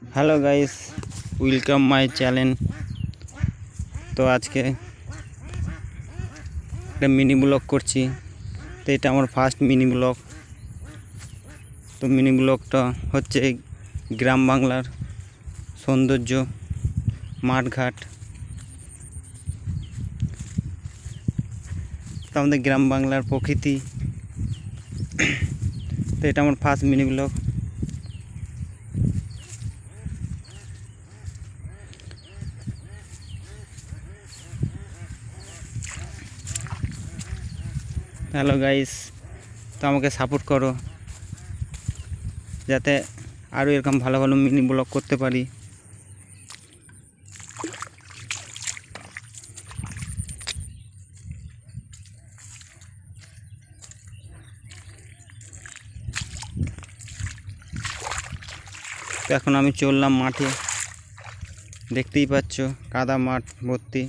Hello guys, welcome my channel. তো আজকে একটা মিনি ব্লগ করছি। তো এটা আমার ফার্স্ট মিনি ব্লগ। তো মিনি ব্লগটা হচ্ছে গ্রাম বাংলার সৌন্দর্য, মাঠঘাট। তো আমাদের গ্রাম বাংলার প্রকৃতি। তো এটা আমার first mini blog. Hello guys, তো আমাকে সাপোর্ট করো যাতে আরও এরকম ভালো ভালো মিনি ব্লগ করতে পারি। তো এখন আমি চললাম মাঠে, দেখতেই পাচ্ছ কাদা মাঠ ভর্তি।